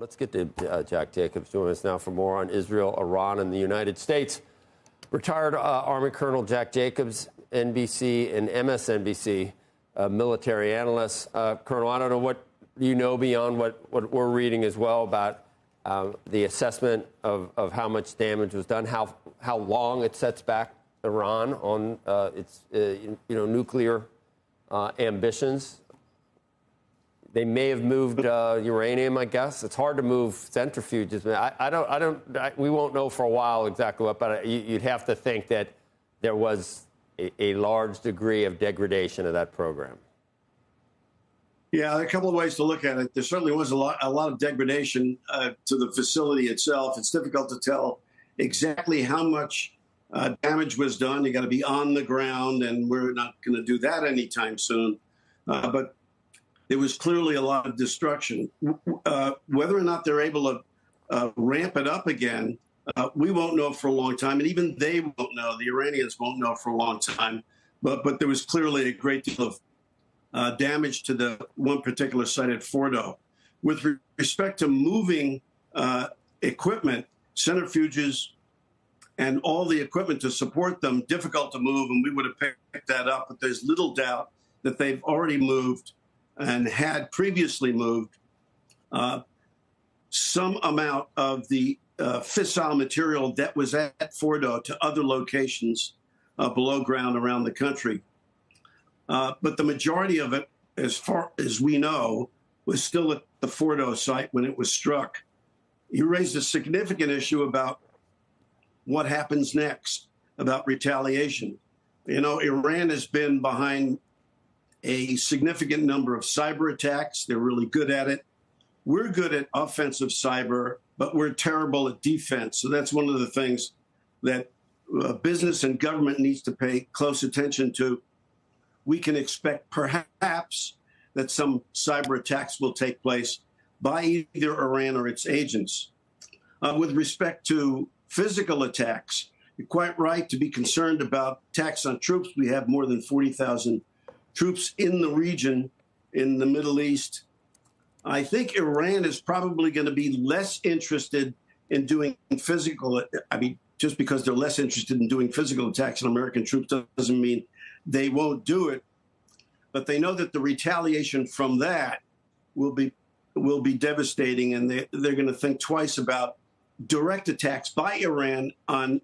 Let's get to Jack Jacobs joining us now for more on Israel, Iran, and the United States. Retired Army Colonel Jack Jacobs, NBC and MSNBC military analyst. Colonel, I don't know what you know beyond what we're reading as well about the assessment of how much damage was done, how long it sets back Iran on its nuclear ambitions. They may have moved uranium, I guess. It's hard to move centrifuges. We won't know for a while exactly what, but you'd have to think that there was a large degree of degradation of that program. Yeah, a couple of ways to look at it. There certainly was a lot of degradation to the facility itself. It's difficult to tell exactly how much damage was done. You got to be on the ground, and we're not going to do that anytime soon. But there was clearly a lot of destruction. Whether or not they're able to ramp it up again, we won't know for a long time, and even they won't know. The Iranians won't know for a long time. But there was clearly a great deal of damage to the one particular site at Fordo. With respect to moving equipment, centrifuges, and all the equipment to support them, difficult to move, and we would have picked that up. But there's little doubt that they've already moved and had previously moved some amount of the fissile material that was at Fordo to other locations below ground around the country. But the majority of it, as far as we know, was still at the Fordo site when it was struck. You raised a significant issue about what happens next, about retaliation. You know, Iran has been behind a significant number of cyber attacks. They're really good at it. We're good at offensive cyber, but we're terrible at defense. So that's one of the things that business and government needs to pay close attention to. We can expect perhaps that some cyber attacks will take place by either Iran or its agents. With respect to physical attacks, you're quite right to be concerned about attacks on troops. We have more than 40,000 troops in the region, in the Middle East. I think Iran is probably going to be less interested in doing physical. I mean, just because they're less interested in doing physical attacks on American troops doesn't mean they won't do it. But they know that the retaliation from that will be devastating, and they're going to think twice about direct attacks by Iran on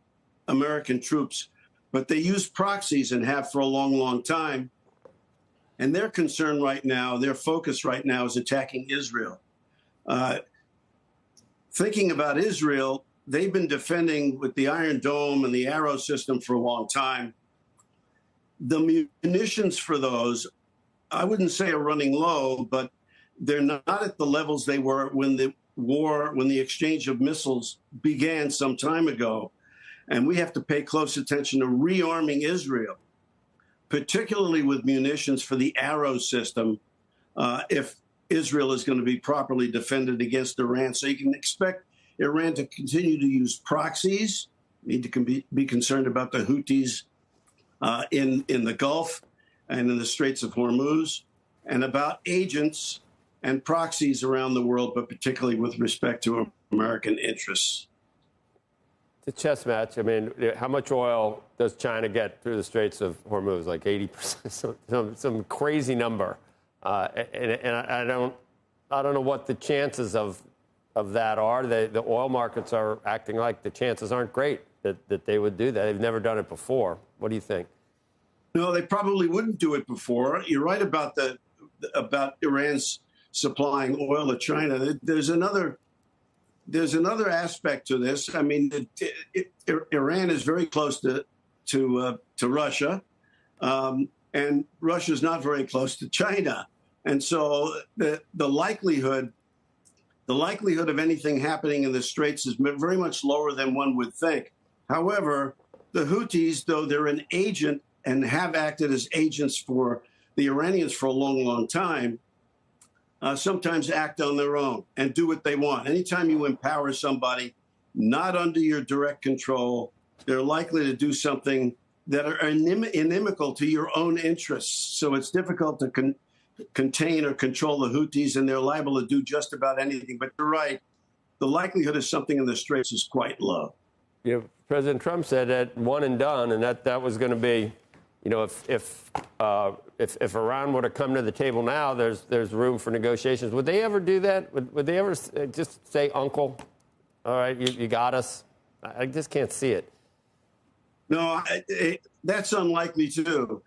American troops. But they use proxies and have for a long, long time. And their concern right now, their focus right now is attacking Israel. Thinking about Israel, they've been defending with the Iron Dome and the Arrow system for a long time. The munitions for those, I wouldn't say are running low, but they're not at the levels they were when the exchange of missiles began some time ago. And we have to pay close attention to rearming Israel, particularly with munitions for the Arrow system, if Israel is going to be properly defended against Iran. So you can expect Iran to continue to use proxies, need to be concerned about the Houthis in the Gulf and in the Straits of Hormuz, and about agents and proxies around the world, but particularly with respect to American interests. It's a chess match. I mean, how much oil does China get through the Straits of Hormuz? Like 80%, some crazy number. And I don't know what the chances of that are. The oil markets are acting like the chances aren't great that they would do that. They've never done it before. What do you think? No, they probably wouldn't do it before. You're right about Iran's supplying oil to China. There's another aspect to this. I mean, Iran is very close to Russia, and Russia's not very close to China, and so the likelihood of anything happening in the Straits is very much lower than one would think. However, the Houthis, though they're an agent and have acted as agents for the Iranians for a long, long time, sometimes act on their own and do what they want. Anytime you empower somebody not under your direct control, they're likely to do something that are inimical to your own interests. So it's difficult to contain or control the Houthis, and they're liable to do just about anything. But you're right, the likelihood of something in the Straits is quite low. President Trump said that one and done, and that was going to be, if Iran were to come to the table now, there's room for negotiations. Would they ever do that? Would they ever just say, "Uncle, all right, you got us"? I just can't see it. No, that's unlikely too.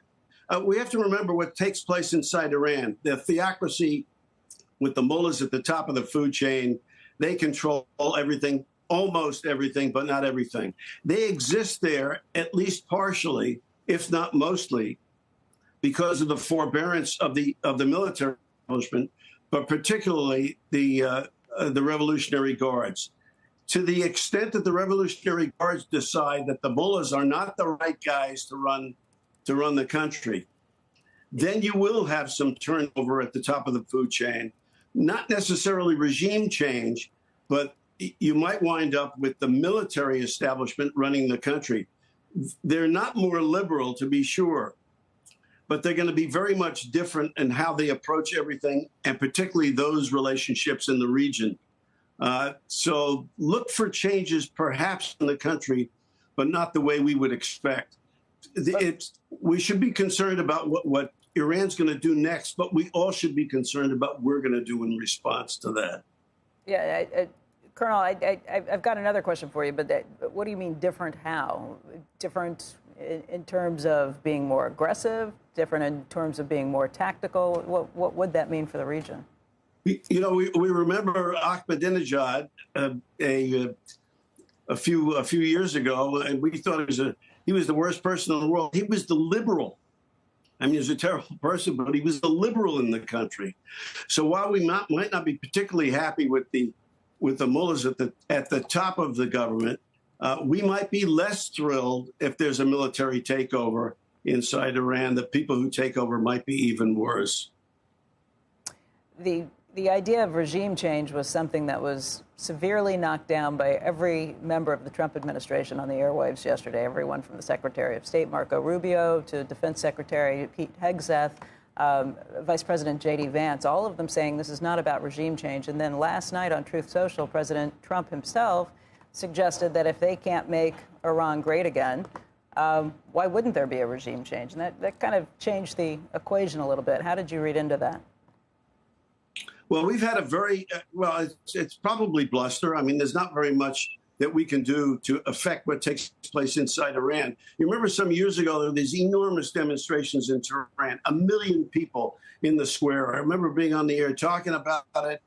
We have to remember what takes place inside Iran. The theocracy, with the mullahs at the top of the food chain, they control everything, almost everything, but not everything. They exist there, at least partially, if not mostly, because of the forbearance of the military establishment, but particularly the Revolutionary Guards. To the extent that the Revolutionary Guards decide that the mullahs are not the right guys to run the country, then you will have some turnover at the top of the food chain. Not necessarily regime change, but you might wind up with the military establishment running the country. They're not more liberal, to be sure, but they're going to be very much different in how they approach everything, and particularly those relationships in the region. So look for changes perhaps in the country, but not the way we would expect. We should be concerned about what Iran's going to do next, but we all should be concerned about what we're going to do in response to that. Yeah, Colonel, I've got another question for you, but what do you mean different how? Different in terms of being more aggressive, different in terms of being more tactical? What would that mean for the region? We remember Ahmadinejad a few years ago, and we thought he was the worst person in the world. He was the liberal. I mean, he was a terrible person, but he was the liberal in the country. So while we might not be particularly happy with the mullahs at the top of the government, we might be less thrilled if there's a military takeover inside Iran. The people who take over might be even worse. The idea of regime change was something that was severely knocked down by every member of the Trump administration on the airwaves yesterday, everyone from the Secretary of State, Marco Rubio, to Defense Secretary Pete Hegseth, Vice President J.D. Vance, all of them saying this is not about regime change. And then last night on Truth Social, President Trump himself suggested that if they can't make Iran great again, why wouldn't there be a regime change? And that kind of changed the equation a little bit. How did you read into that? Well, we've had a very, it's probably bluster. I mean, there's not very much that we can do to affect what takes place inside Iran. You remember some years ago, there were these enormous demonstrations in Tehran, 1 million people in the square. I remember being on the air talking about it.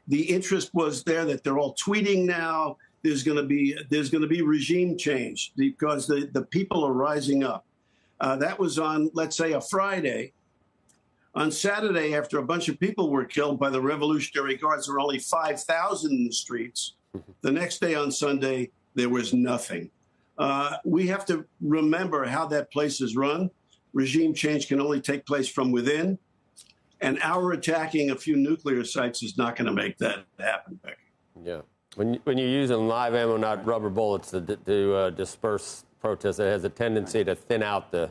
The interest was there that they're all tweeting now. There's going to be regime change because the people are rising up. That was on, let's say, a Friday. On Saturday, after a bunch of people were killed by the Revolutionary Guards, there were only 5,000 in the streets. The next day on Sunday, there was nothing. We have to remember how that place is run. Regime change can only take place from within. And our attacking a few nuclear sites is not going to make that happen, Becky. Yeah. When you're using live ammo, not rubber bullets, to disperse protests, it has a tendency to thin out the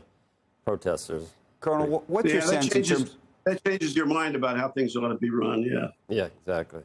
protesters. Colonel, what's your sense in terms? That changes your mind about how things ought to be run, yeah. Yeah, exactly.